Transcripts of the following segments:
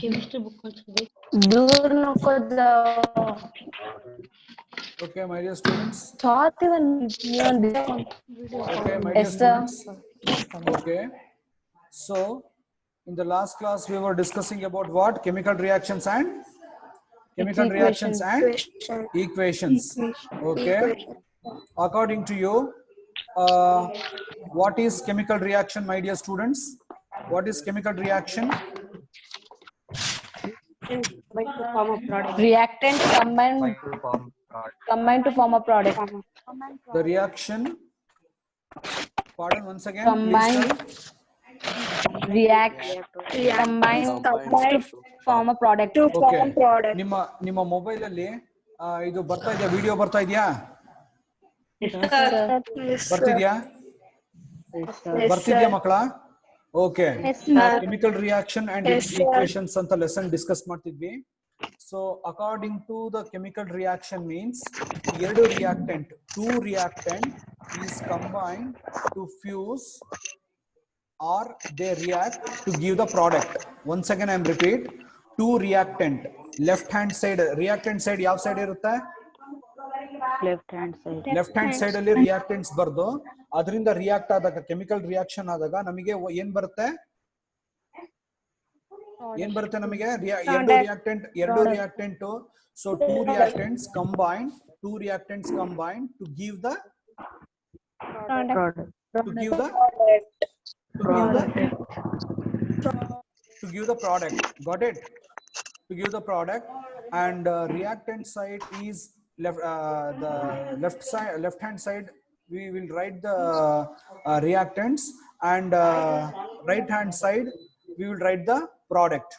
Chemistry book दूर नको जाओ. Okay, my dear students. Okay, Okay, my dear Yes, sir. students. Okay. So, in the last class, we were discussing about what? Chemical reactions and equations. Okay. According to you, what is chemical reaction, my dear students? What is chemical reaction? Reactant combine to form a product. The reaction. Pardon once again. Combine. Please tell. Reaction combine to form a product. Okay. ನಿಮ್ಮ mobile ಅಲ್ಲಿ ಇದು ಬರ್ತಾ ಇದೆಯಾ, video ಬರ್ತಾ ಇದೆಯಾ? ಬರ್ತಿದ್ಯಾ? ಬರ್ತಿದ್ಯಾ ಮಕ್ಕಳ? Okay. Chemical reaction and its equations ಅಂತ ಲೆಸನ್ ಡಿಸ್ಕಸ್ ಮಾಡ್ತಿದ್ವಿ. So according to the chemical reaction means ಎರಡು reactant, two reactant is combined to fuse or they react to give the product. Once again I am repeat, two reactant, left hand side reactant side yav side irutte? left hand side alli reactants bardu adrinda react adaga chemical reaction adaga namige ಏನು ಬರುತ್ತೆ? ಏನು ಬರುತ್ತೆ ನಮಗೆ? ಎರಡು reactant. So two reactants combined to give the product. To give the product. Got it? To give the product. And reactant side is the left hand side we will write the reactants, and right hand side we will write the product.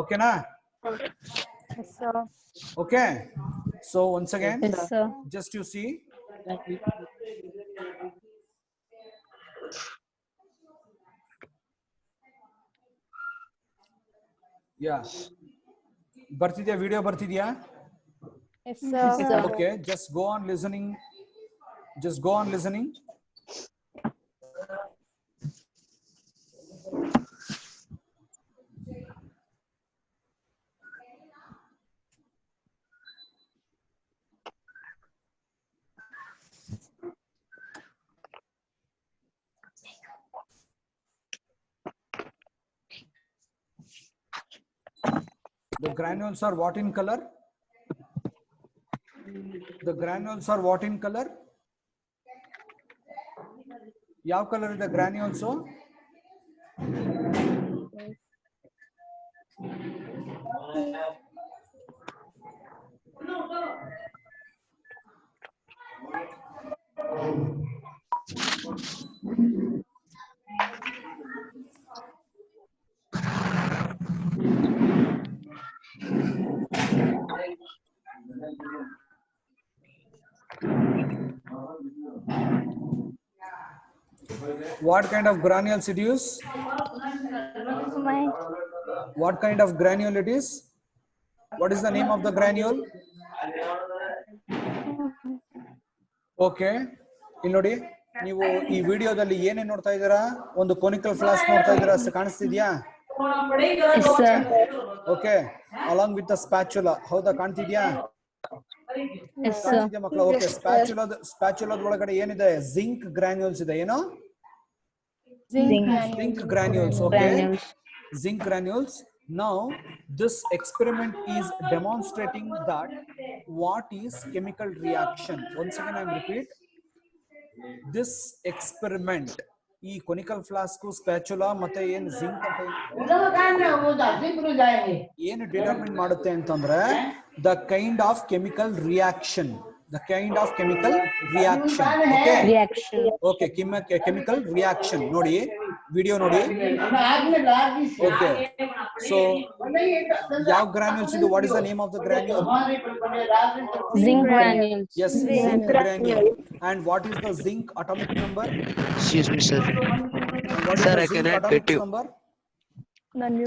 Okay na? Yes, sir. Okay. So once again, Yes, sir. just you see. Yeah. ಬರ್ತಿದ್ಯಾ, video ಬರ್ತಿದ್ಯಾ? Yes, sir. Okay, just go on listening. The granules are what in color? The granules are what in color? Yav color is the granules? What kind of granules it is? What kind of granule it is? What is the name of the granule? Okay. ಇಲ್ಲಿ ನೋಡಿ, ನೀವು ಈ ವಿಡಿಯೋದಲ್ಲಿ ಏನೇನು ನೋಡ್ತಾ ಇದ್ದೀರಾ? ಒಂದು conical flask ನೋಡ್ತಾ ಇದ್ದೀರಾ, ಕಾಣಿಸ್ತಿದ್ಯಾ? Yes, sir. Okay. Along with the spatula. ಹೌದಾ, ಕಾಣ್ತಿದ್ಯಾ? Yes, sir. ಮಕ್ಕಳು. ಓಕೆ. ಸ್ಪ್ಯಾಚುಲಾದ ಒಳಗಡೆ ಏನಿದೆ? ಜಿಂಕ್ ಗ್ರಾನ್ಯೂಲ್ಸ್ ಇದೆ. ಏನು? Zinc granules. Okay. Zinc granules. Now this experiment is demonstrating that what is chemical reaction. Once again I am repeat, this experiment ಈ conical flask, spatula ಮತ್ತೆ ಏನು zinc ಅಂತ ಏನು ಡಿಟರ್ಮಿನ್ ಮಾಡುತ್ತೆ ಅಂತಂದ್ರೆ the kind of chemical reaction. Okay, chemical reaction. ನೋಡಿ, video ನೋಡಿ. Okay, so ಯಾವ granules ಇದು? What is the name of the granule? Zinc granules. Yes, zinc granule. And what is the zinc atomic number? Excuse me, sir. What is Sir, the I zinc cannot atomic get you. number?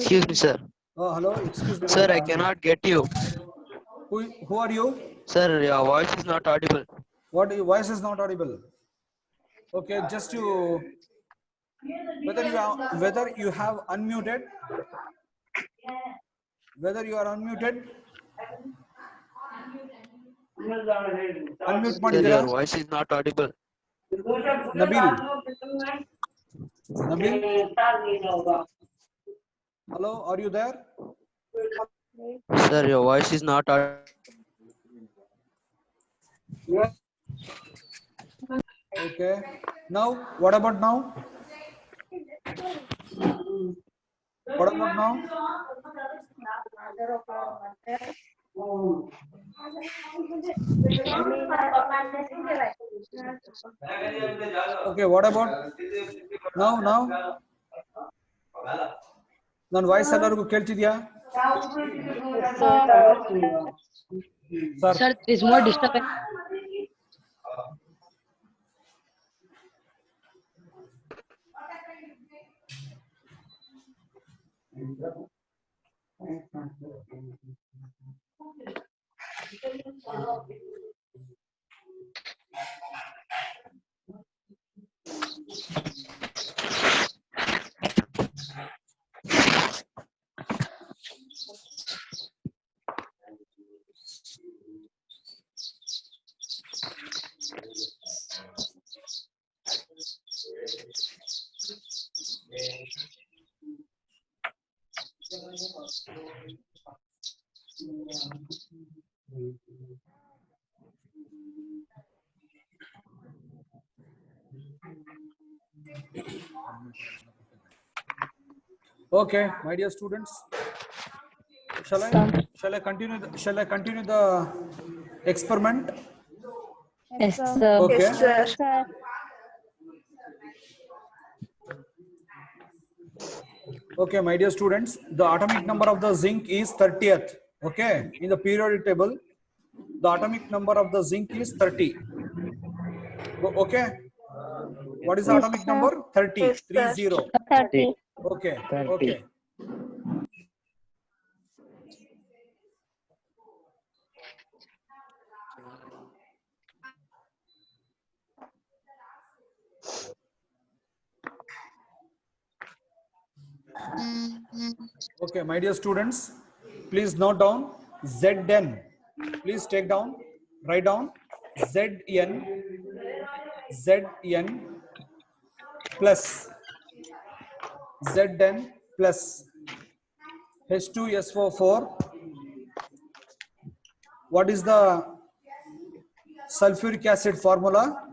Excuse me, sir. Hello, excuse me. Sir, I cannot get you. Who are you? Sir, your voice is not audible. What, your voice is not audible? Okay, just you, whether you have unmuted, whether you are unmuted, unmute Sir, ಮಾಡಿದ್ದೀರಾ? your voice is not audible. Nabil, hello, are you there? Sir, your voice is not audible. Okay, now what about now? What about now? Okay, what about now? ನನ್ನ voice ಎಲ್ಲರಿಗೂ ಕೇಳ್ತಿದ್ಯಾ? Sir, there is more disturbance. Okay, my dear students, shall I continue the experiment? Yes, sir. Okay. Yes, sir. Okay, my dear students, the atomic number of the zinc is 30th. Okay, in the periodic table, the atomic number of the zinc is 30. Okay, what is the Yes, atomic sir. number? 30. Yes, sir. 30. 30. Okay, 30. okay. Okay, my dear students, please note down Zn. Please take down, write down Zn plus Zn plus H2SO4. What is the sulfuric acid formula?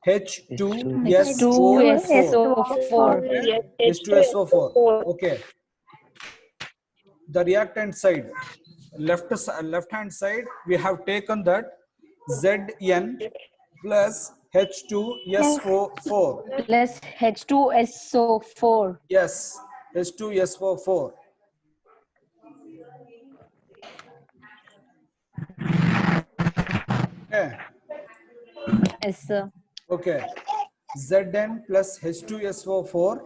H2SO4. H2SO4. H2SO4. Okay. The reactant side, left hand side, we have taken that Zn plus H2SO4. Plus H2SO4. Yes, H2SO4. Okay. Yes, sir. Okay. Zn plus H2SO4.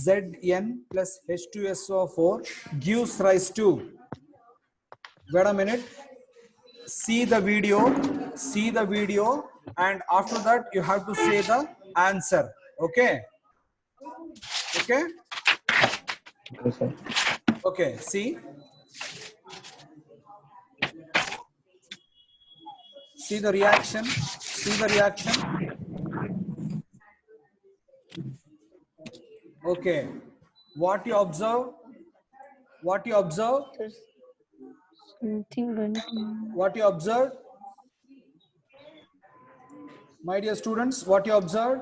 Zn plus H2SO4 gives rise to. Wait a minute. See the video, and after that you have to say the answer. Okay. Okay. Okay, sir. Okay. See the reaction. Okay. What you observe? What you observed? My dear students, what you observed?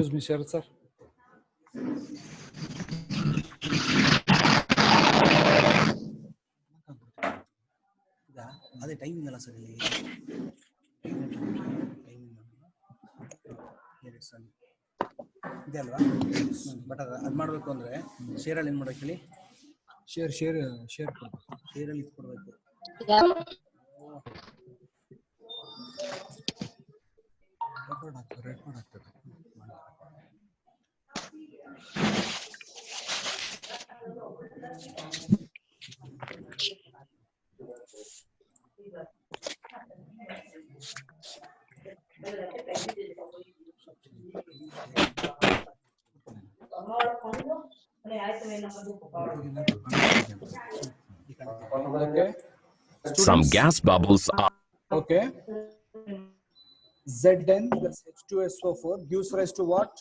Excuse me, Sharat sir. ಅದೇ timing ಅಲ್ಲ sir ಇಲ್ಲಿ ಇದೆ ಅಲ್ವಾ but ಅದು ಮಾಡಬೇಕು ಅಂದರೆ ಶೇರಲ್ಲಿ ಏನು ಮಾಡೋಕೆ ಹೇಳಿ ಶೇರಲ್ಲಿ ಇದು ಕೊಡಬೇಕು ರೆಕಾರ್ಡ್ ಆಗ್ತದೆ Okay. Some Students, gas bubbles are okay. Zn plus H2SO4 gives rise to what?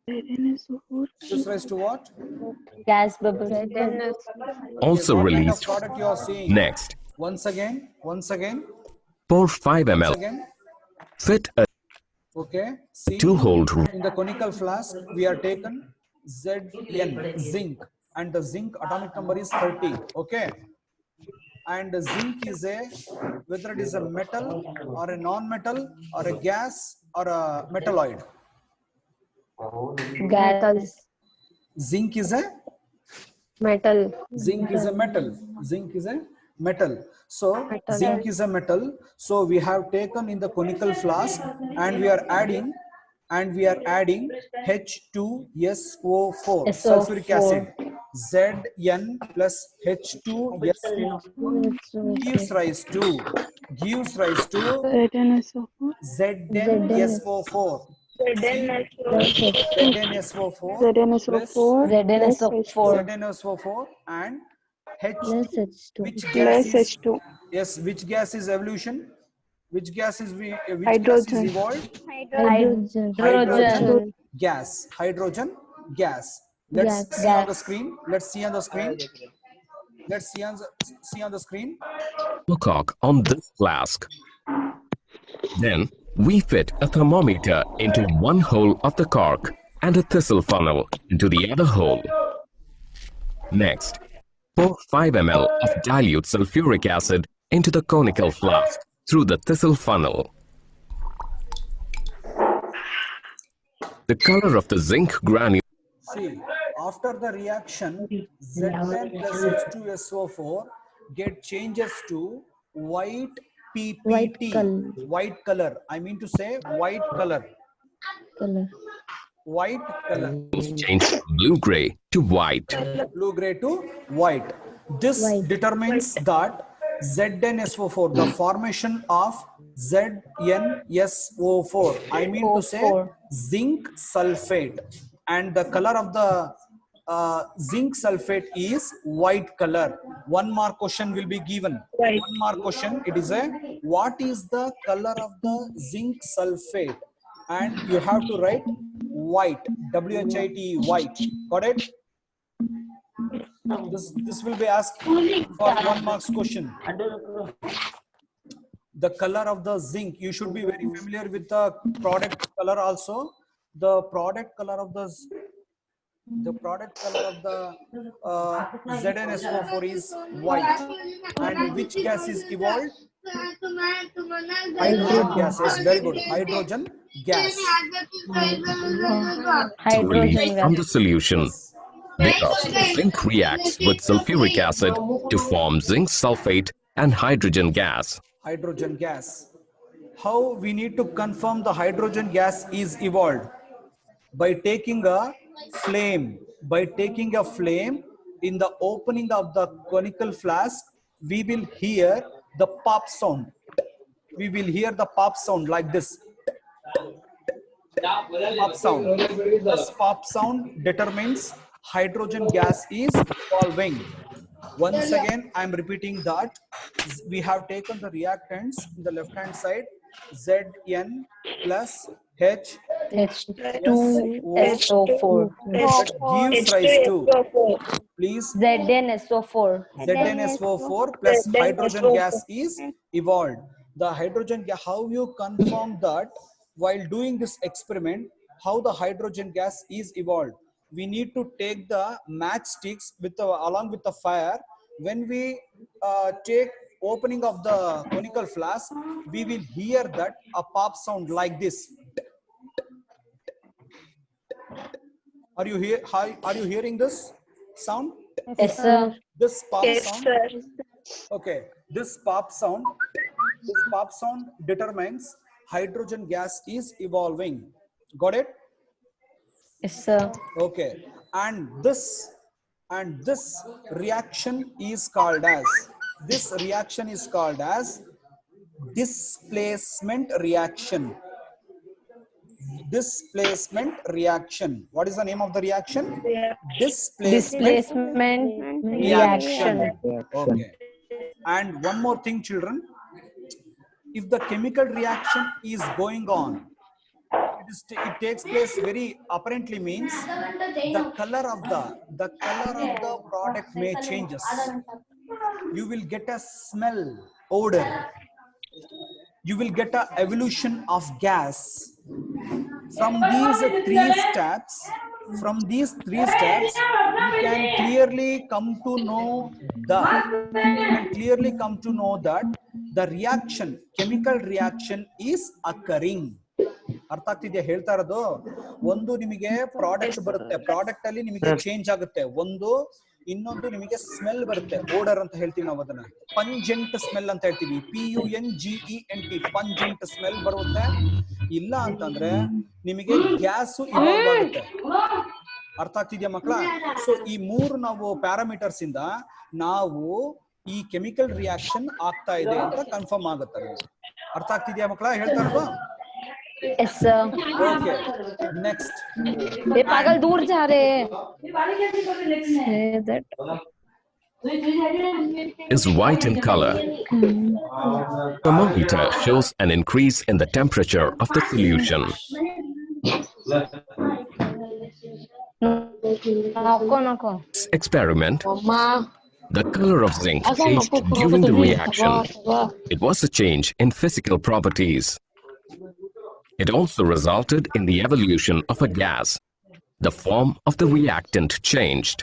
Gives rise to what? Gas bubble. also What kind of released. product you are seeing? Next, Once again. pour 5 ml. Once again. Fit a Okay. See. 2-hole In the conical flask, we are taken Zn, zinc, and the zinc atomic number is 30. Okay. And the zinc is whether it is a metal or a non-metal or a gas or a metalloid. Gas. Zinc is a Metal. zinc is a metal. Zinc is a metal. So zinc is a metal. So we have taken in the conical flask and we are adding H2SO4 sulfuric acid. Zn plus H2SO4 gives rise to ZnSO4. ZnSO4 and H2. Which gas is yes? Which gas is evolution? Which gas is gas is evolved? Hydrogen. Gas. Hydrogen gas. Let's see on the screen. cork on this flask. Then we fit a thermometer into one hole of the cork and a thistle funnel into the other hole. Next, pour 5 ml of dilute sulfuric acid into the conical flask through the thistle funnel. The color of the zinc granule. See, after the reaction, Zn plus H2SO4 get changes to white PPT. White color. I mean to say white color. White color. Change from blue-gray to white. Blue-gray to white. This determines that ZnSO4, the formation of ZnSO4. I mean to say zinc sulfate. And the color of the zinc sulfate is white color. One more question will be given. One more question. It is what is the color of the zinc sulfate? And you have to write white. WHITE, white. Got it? This will be asked for 1 marks question. The color of the zinc. You should be very familiar with the product color also. The product color of the ZnSO4 is white. And which gas is evolved? Hydrogen gas. Yes, very good. Hydrogen gas. To release from the solution, because zinc reacts with sulfuric acid to form zinc sulfate and hydrogen gas. Hydrogen gas. How we need to confirm the hydrogen gas is evolved? By taking a flame. By taking a flame in the opening of the conical flask, we will hear the pop sound. We will hear the pop sound like this. Pop sound. This pop sound determines hydrogen gas is evolving. Once again, I am repeating that we have taken the reactants in the left hand side, Zn plus H2SO4. that gives rise to, please, ZnSO4. ZnSO4 plus hydrogen gas is evolved. The hydrogen gas, how you confirm that? While doing this experiment, how the hydrogen gas is evolved. We need to take the matchsticks along with the fire. When we take opening of the conical flask, we will hear that a pop sound like this. Are you hearing this sound? Yes, sir. This pop Yes, sound. sir. Okay, this pop sound determines hydrogen gas is evolving. Got it? Yes, sir. Okay, and this reaction is called as displacement reaction. Displacement reaction. What is the name of the reaction? Displacement reaction. Okay. And one more thing, children. If the chemical reaction is going on, it takes place very apparently means the color of the product may changes. You will get a smell, odor. You will get a evolution of gas. From these three steps, you can clearly come to know that the reaction, chemical reaction is occurring. ಅರ್ಥ ಆಗ್ತಿದೆಯಾ ಹೇಳ್ತಾ ಇರೋದು? ಒಂದು ನಿಮಗೆ product ಬರುತ್ತೆ, product ಅಲ್ಲಿ ನಿಮಗೆ change ಆಗುತ್ತೆ, ಇನ್ನೊಂದು ನಿಮಗೆ ಸ್ಮೆಲ್ ಬರುತ್ತೆ, ಓಡರ್ ಅಂತ ಹೇಳ್ತೀವಿ ನಾವು ಅದನ್ನ, ಪಂಜೆಂಟ್ ಸ್ಮೆಲ್ ಅಂತ ಹೇಳ್ತೀವಿ, PUNGENT ಪಂಜೆಂಟ್ ಸ್ಮೆಲ್ ಬರುತ್ತೆ. ಇಲ್ಲ ಅಂತಂದ್ರೆ ನಿಮಗೆ ಗ್ಯಾಸ್ ಇವಾಲ್ವ್ ಆಗುತ್ತೆ. ಅರ್ಥ ಆಗ್ತಿದ್ಯಾ ಮಕ್ಕಳ? ಸೊ ಈ ಮೂರು ನಾವು ಪ್ಯಾರಾಮೀಟರ್ಸ್ ಇಂದ ನಾವು ಈ ಕೆಮಿಕಲ್ ರಿಯಾಕ್ಷನ್ ಆಗ್ತಾ ಇದೆ ಅಂತ ಕನ್ಫರ್ಮ್ ಆಗುತ್ತೆ. ಅರ್ಥ ಆಗ್ತಿದ್ಯಾ ಮಕ್ಕಳ ಹೇಳ್ತಾ ಇರೋದು? Yes, sir. Okay. Next. ये पागल दूर जा रहे हैं. Is white in color. Thermometer shows an increase in the temperature of the solution. Experiment. The color of zinc changed during the reaction. It was a change in physical properties. It also resulted in the evolution of a gas. The form of the reactant changed.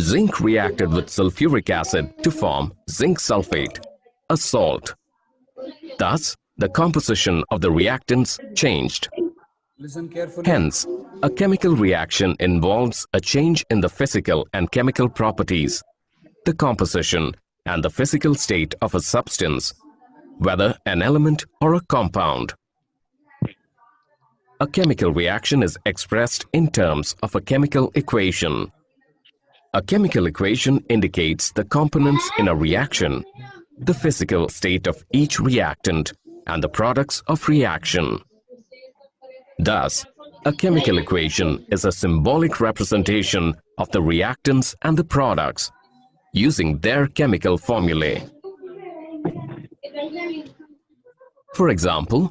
Zinc reacted with sulfuric acid to form zinc sulfate, a salt. Thus, the composition of the reactants changed. Listen carefully. Hence, a chemical reaction involves a change in the physical and chemical properties, the composition, and the physical state of a substance, whether an element or a compound. A chemical reaction is expressed in terms of a chemical equation. A chemical equation indicates the components in a reaction, the physical state of each reactant, and the products of reaction. Thus, a chemical equation is a symbolic representation of the reactants and the products, using their chemical formulae. For example,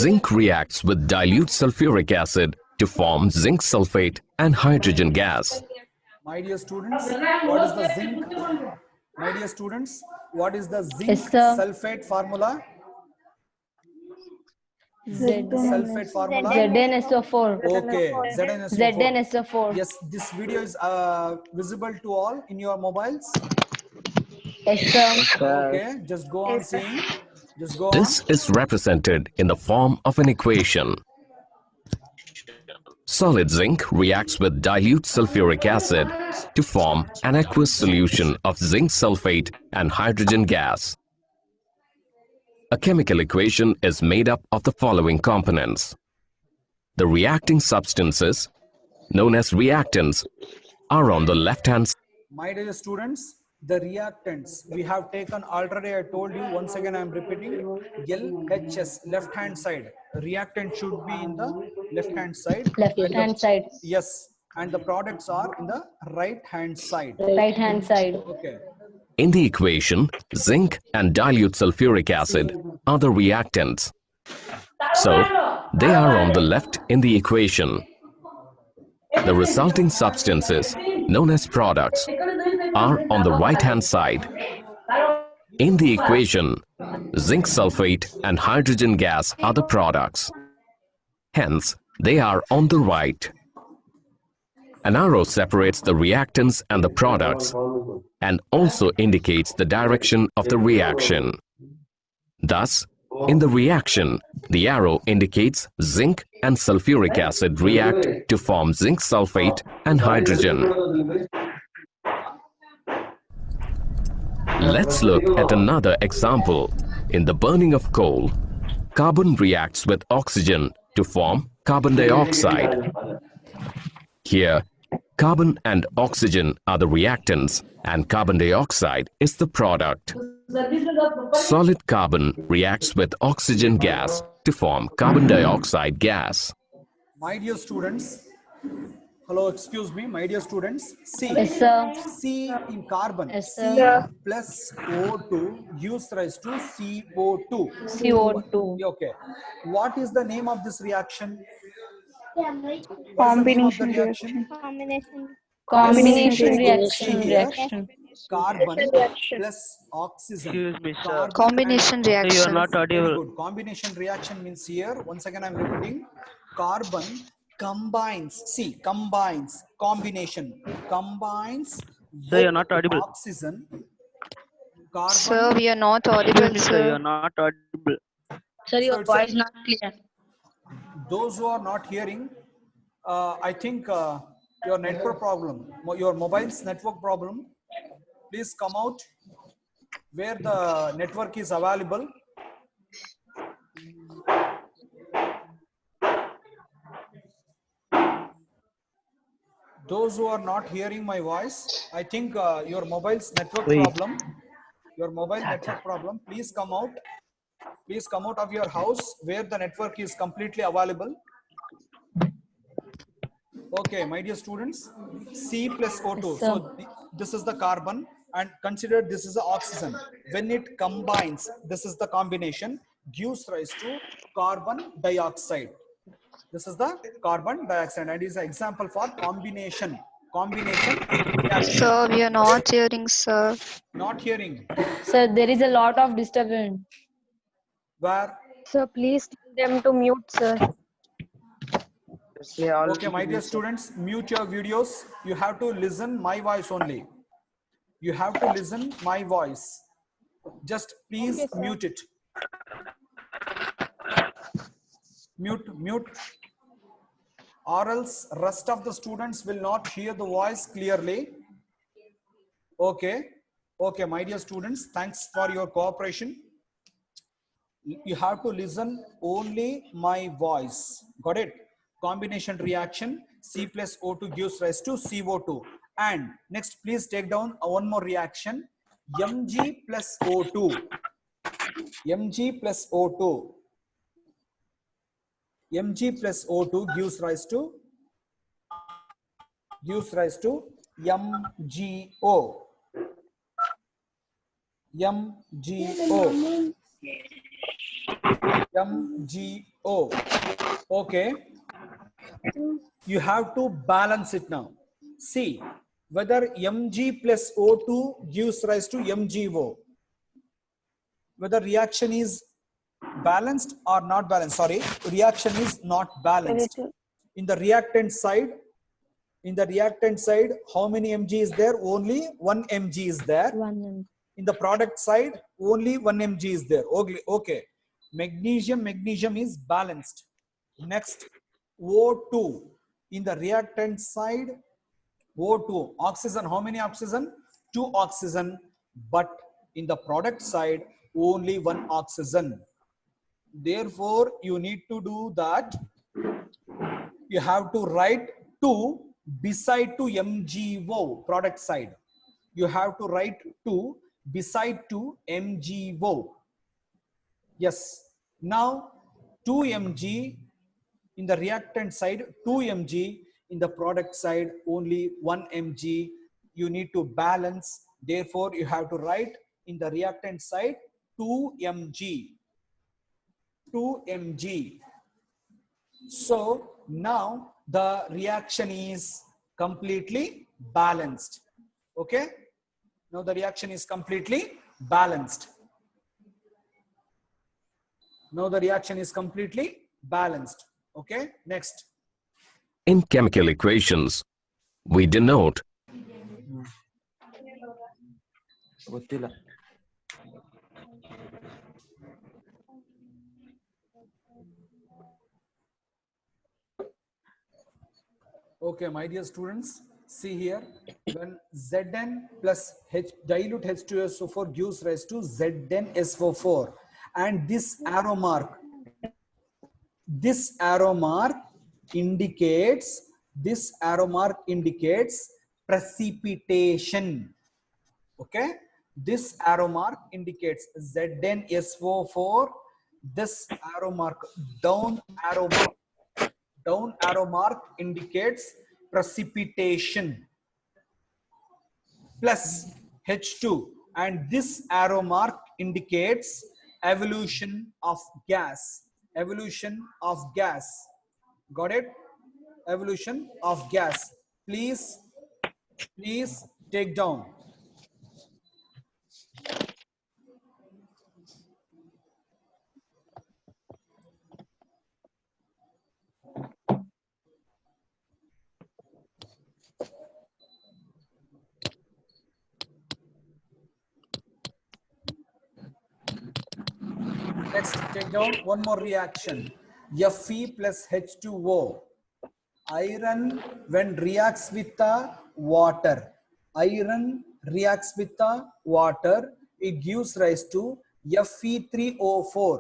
zinc reacts with dilute sulfuric acid to form zinc sulfate and hydrogen gas. My dear students, what is the zinc? My dear students, what is the zinc Yes, sir. sulfate formula? Sulfate formula? ZnSO4. Okay, ZnSO4. ZnSO4. Yes, this video is visible to all in your mobiles. Yes, sir. Okay, just go on seeing. Just go This on. is represented in the form of an equation. Solid zinc reacts with dilute sulfuric acid to form an aqueous solution of zinc sulfate and hydrogen gas. A chemical equation is made up of the following components. The reacting substances, known as reactants, are on the left-hand side. My dear students, the reactants we have taken already. I told you, once again I am repeating, LHS, left hand side. Reactant should be in the left hand side. Left hand side. Yes, and the products are in the right hand side. Right hand side. Okay. In the equation, zinc and dilute sulfuric acid are the reactants. So, they are on the left in the equation. The resulting substances, known as products, are on the right-hand side. In the equation, zinc sulfate and hydrogen gas are the products. Hence, They are on the right. An arrow separates the reactants and the products and also indicates the direction of the reaction. Thus, in the reaction, the arrow indicates zinc and sulfuric acid react to form zinc sulfate and hydrogen. Let's look at another example. In the burning of coal, carbon reacts with oxygen to form carbon dioxide. Here, carbon and oxygen are the reactants and carbon dioxide is the product. Solid carbon reacts with oxygen gas to form carbon dioxide gas. My dear students, hello, excuse me, my dear students, C. Yes, sir. C in carbon, Yes, C sir. plus O2 gives rise to CO2. CO2. Okay. What is the name of this reaction? Combination reaction? Combination See here, reaction. carbon plus oxygen. Excuse me, sir. Carbon Combination and- Sir, you are reaction. not Very audible. good. Combination reaction means here, once again I'm repeating, carbon combines, see, combines, combination, combines Sir, you are with not audible. oxygen, Sir, carbon. we are not audible, Excuse me, sir. You are sir. not audible. Sir, your So it's a- voice not clear. Those who are not hearing, I think your network problem, your mobile's network problem, please come out where the network is available. Those who are not hearing my voice, I think your mobile's network problem, please come out. Please come out of your house where the network is completely available. Okay, my dear students, C plus O2. Yes, sir. So this is the carbon and consider this is the oxygen. When it combines, this is the combination, gives rise to carbon dioxide. This is the carbon dioxide and is an example for combination. Reaction. Sir, we are not hearing, sir. Not hearing. Sir, there is a lot of disturbance. Where? Sir, please tell them to mute, sir. Okay, my dear students, mute your videos. You have to listen my voice only. You have to listen my voice. Just please mute it. Mute. Or else rest of the students will not hear the voice clearly. Okay. Okay, my dear students, thanks for your cooperation. You have to listen only my voice. Got it? Combination reaction, C plus O2 gives rise to CO2. And next, please take down one more reaction, Mg plus O2. Mg plus O2. Mg plus O2 gives rise to MgO. MgO. Okay. You have to balance it now. See whether Mg plus O2 gives rise to MgO. Whether reaction is balanced or not balanced. Sorry, reaction is not balanced. In the reactant side, how many Mg is there? Only 1 Mg is there. In the product side, only 1 Mg is there. Okay. Magnesium is balanced. Next, O2. In the reactant side, O2. Oxygen, how many oxygen? 2 oxygen. But in the product side, only 1 oxygen. Therefore, you need to do that. You have to write 2 beside 2 MgO, product side. You have to write 2 beside 2 MgO. Yes. Now 2 Mg in the reactant side, 2 Mg in the product side, only 1 Mg. You need to balance. Therefore, you have to write in the reactant side 2 Mg. 2 Mg. So now the reaction is completely balanced. Okay. Now the reaction is completely balanced. Okay, next. In chemical equations, we denote ಗೊತ್ತಿಲ್ಲ. Okay, my dear students, see here, when Zn plus dilute H2SO4 gives rise to ZnSO4, and this arrow mark indicates precipitation. Okay, this arrow mark indicates ZnSO4. This arrow mark, down arrow mark indicates precipitation plus H2, and this arrow mark indicates evolution of gas. Got it? Evolution of gas. Please take down. Next, take down one more reaction. Fe plus H2O. Iron, when reacts with the water, it gives rise to Fe3O4,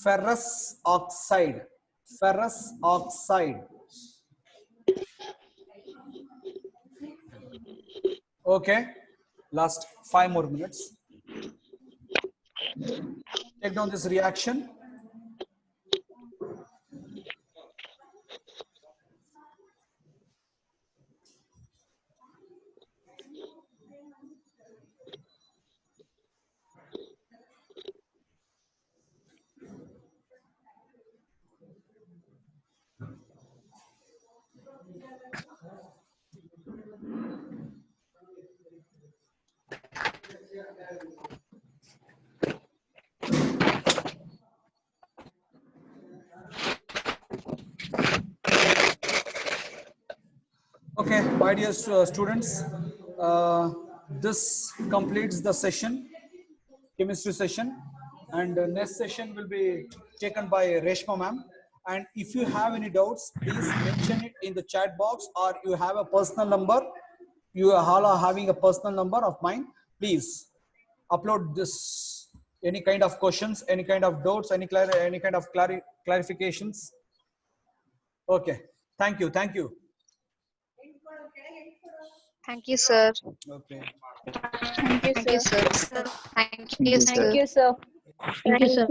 ferrous oxide. Okay, last 5 more minutes. Take down this reaction. Okay, my dear students, this completes the session, chemistry session, and next session will be taken by Reshma ma'am. And if you have any doubts, please mention it in the chat box, or you have a personal number. You all are having a personal number of mine. Please upload this, any kind of questions, any kind of doubts, any kind of clarifications. Okay, thank you. Thank you, sir. Okay. Thank you, sir. Thank you, sir. Thank you, sir. Thank you, sir.